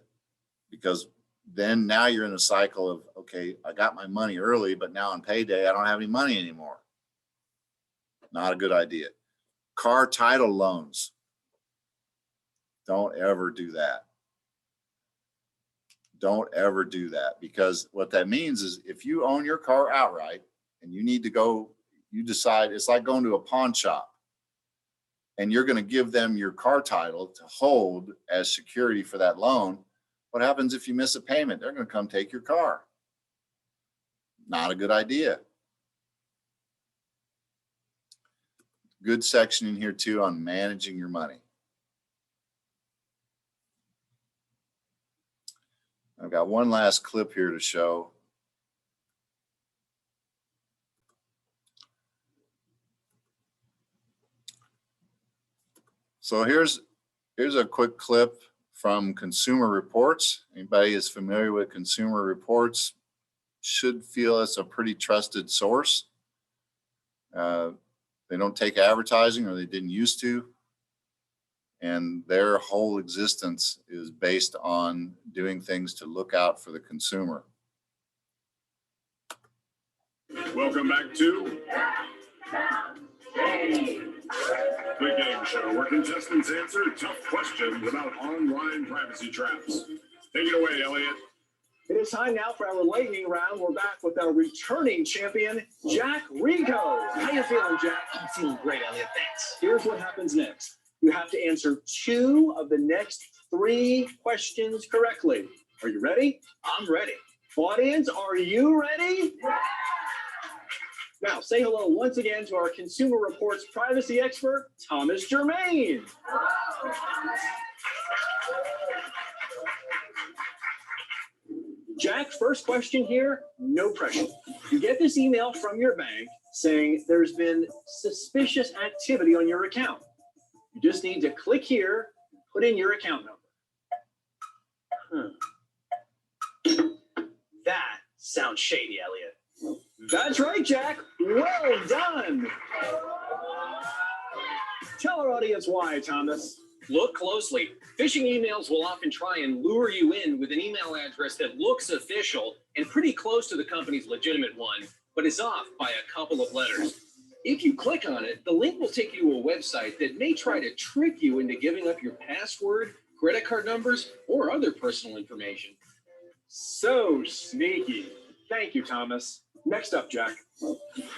because then now you're in a cycle of, okay, I got my money early, but now on payday, I don't have any money anymore. Not a good idea. Car title loans. Don't ever do that. Don't ever do that, because what that means is if you own your car outright and you need to go, you decide, it's like going to a pawn shop and you're going to give them your car title to hold as security for that loan. What happens if you miss a payment? They're going to come take your car. Not a good idea. Good section in here too on managing your money. I've got one last clip here to show. So here's a quick clip from Consumer Reports. Anybody is familiar with Consumer Reports should feel it's a pretty trusted source. They don't take advertising, or they didn't used to. And their whole existence is based on doing things to look out for the consumer. Welcome back to the game show where contestants answer tough questions about online privacy traps. Take it away, Elliot. It is time now for our lightning round. We're back with our returning champion, Jack Rico. How you feeling, Jack? I'm feeling great, Elliot. Thanks. Here's what happens next. You have to answer 2 of the next 3 questions correctly. Are you ready? I'm ready. Audience, are you ready? Now, say hello once again to our Consumer Reports privacy expert, Thomas Germain. Jack, first question here, no pressure. You get this email from your bank saying there's been suspicious activity on your account. You just need to click here, put in your account number. That sounds shady, Elliot. That's right, Jack. Well done. Tell our audience why, Thomas. Look closely. Phishing emails will often try and lure you in with an email address that looks official and pretty close to the company's legitimate one, but is off by a couple of letters. If you click on it, the link will take you to a website that may try to trick you into giving up your password, credit card numbers, or other personal information. So sneaky. Thank you, Thomas. Next up, Jack.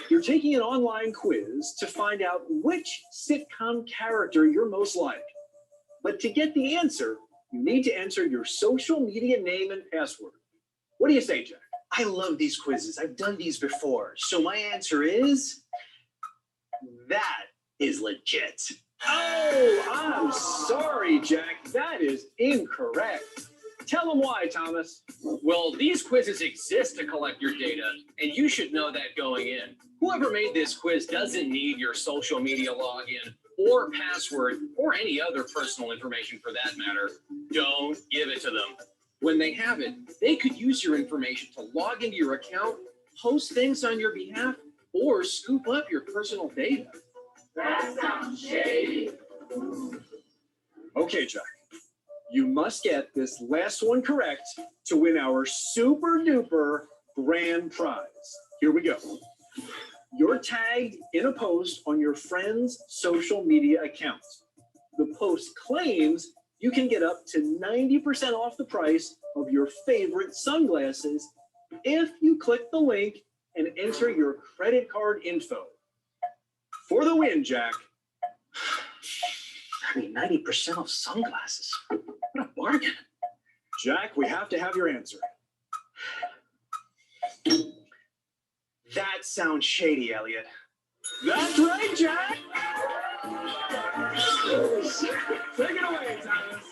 You're taking an online quiz to find out which sitcom character you're most like. But to get the answer, you need to enter your social media name and password. What do you say, Jack? I love these quizzes. I've done these before. So my answer is, that is legit. Oh, I'm sorry, Jack. That is incorrect. Tell them why, Thomas. Well, these quizzes exist to collect your data, and you should know that going in. Whoever made this quiz doesn't need your social media login or password or any other personal information for that matter. Don't give it to them. When they have it, they could use your information to log into your account, post things on your behalf, or scoop up your personal data. That sounds shady. Okay, Jack. You must get this last one correct to win our super duper grand prize. Here we go. You're tagged in a post on your friend's social media accounts. The post claims you can get up to 90% off the price of your favorite sunglasses if you click the link and enter your credit card info. For the win, Jack. I mean, 90% off sunglasses. What a bargain. Jack, we have to have your answer. That sounds shady, Elliot. That's right, Jack. Take it away, Thomas.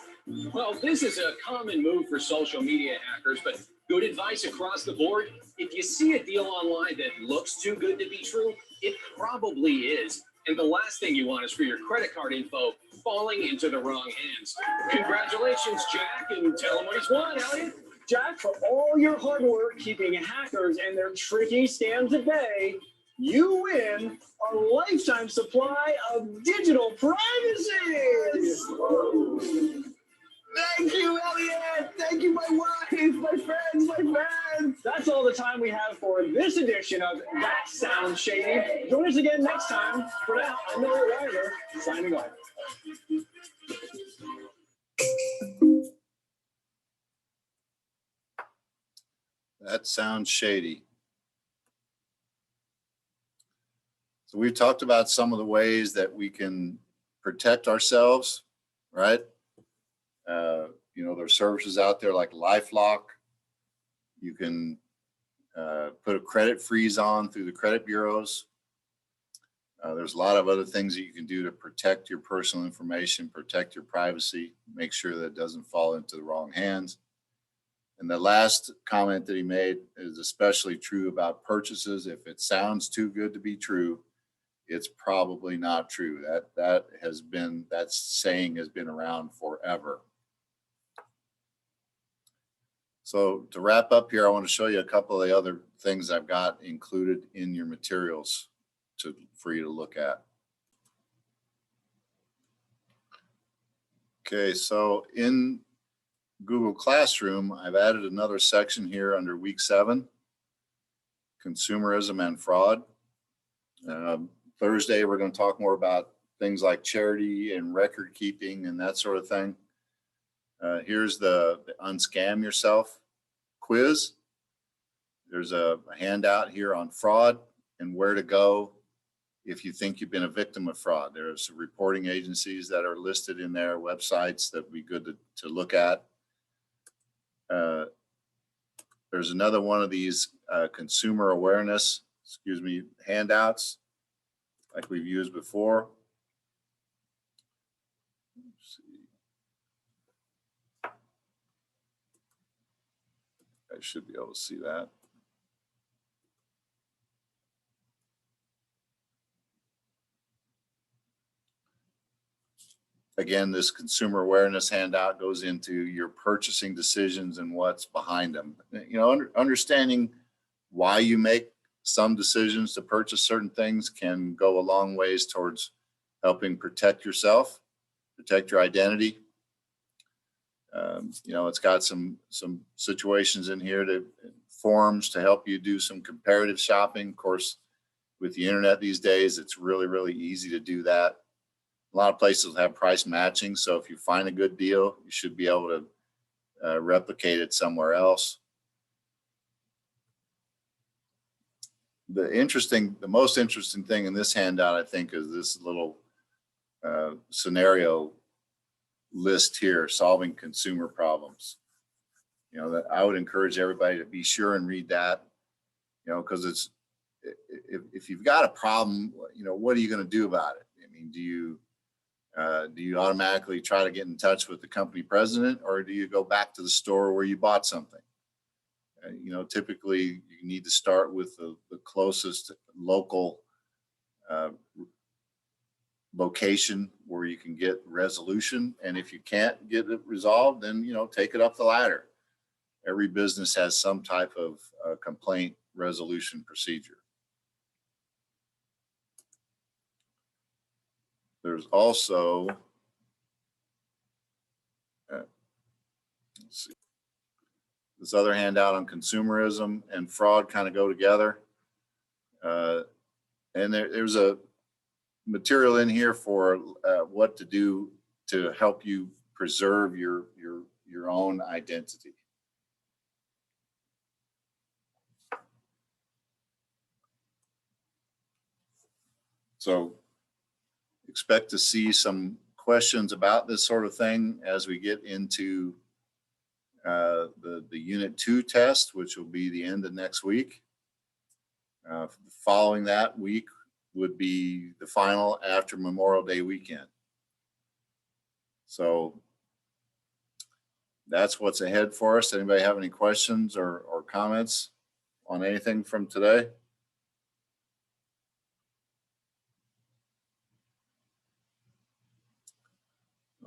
Well, this is a common move for social media hackers, but good advice across the board. If you see a deal online that looks too good to be true, it probably is. And the last thing you want is for your credit card info falling into the wrong hands. Congratulations, Jack, and tell him what he's won, Elliot. Jack, for all your hard work keeping hackers and their tricky scams at bay, you win a lifetime supply of digital privacy. Thank you, Elliot. Thank you, my wife, my friends, my fans. That's all the time we have for this edition of That Sounds Shady. Join us again next time. For now, I'm Elliot Weiler, signing off. That sounds shady. So we've talked about some of the ways that we can protect ourselves, right? You know, there's services out there like LifeLock. You can put a credit freeze on through the credit bureaus. There's a lot of other things that you can do to protect your personal information, protect your privacy, make sure that it doesn't fall into the wrong hands. And the last comment that he made is especially true about purchases. If it sounds too good to be true, it's probably not true. That saying has been around forever. So to wrap up here, I want to show you a couple of the other things I've got included in your materials for you to look at. Okay, so in Google Classroom, I've added another section here under week 7, consumerism and fraud. Thursday, we're going to talk more about things like charity and record keeping and that sort of thing. Here's the Unscam Yourself quiz. There's a handout here on fraud and where to go if you think you've been a victim of fraud. There's reporting agencies that are listed in their websites that would be good to look at. There's another one of these consumer awareness, handouts like we've used before. Let's see. I should be able to see that. again, this consumer awareness handout goes into your purchasing decisions and what's behind them. You know, understanding why you make some decisions to purchase certain things can go a long ways towards helping protect yourself, protect your identity. You know, it's got some situations in here to forums to help you do some comparative shopping. Of course, with the internet these days, it's really, really easy to do that. A lot of places have price matching. So if you find a good deal, you should be able to replicate it somewhere else. The most interesting thing in this handout, I think, is this little scenario list here, solving consumer problems. You know, that I would encourage everybody to be sure and read that, you know, because it's, if you've got a problem, you know, what are you going to do about it? I mean, do you automatically try to get in touch with the company president, or do you go back to the store where you bought something? You know, typically you need to start with the closest local location where you can get resolution. And if you can't get it resolved, then, you know, take it up the ladder. Every business has some type of complaint resolution procedure. There's also, let's see, this other handout on consumerism and fraud kind of go together. And there's a material in here for what to do to help you preserve your own identity. So expect to see some questions about this sort of thing as we get into the Unit 2 test, which will be the end of next week. Following that week would be the final after Memorial Day weekend. So that's what's ahead for us. Anybody have any questions or comments on anything from today?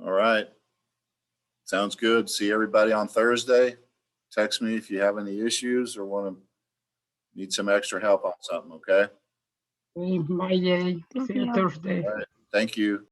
All right. Sounds good. See everybody on Thursday. Text me if you have any issues or need some extra help on something, okay? Bye, Jay. See you Thursday. All right. Thank you.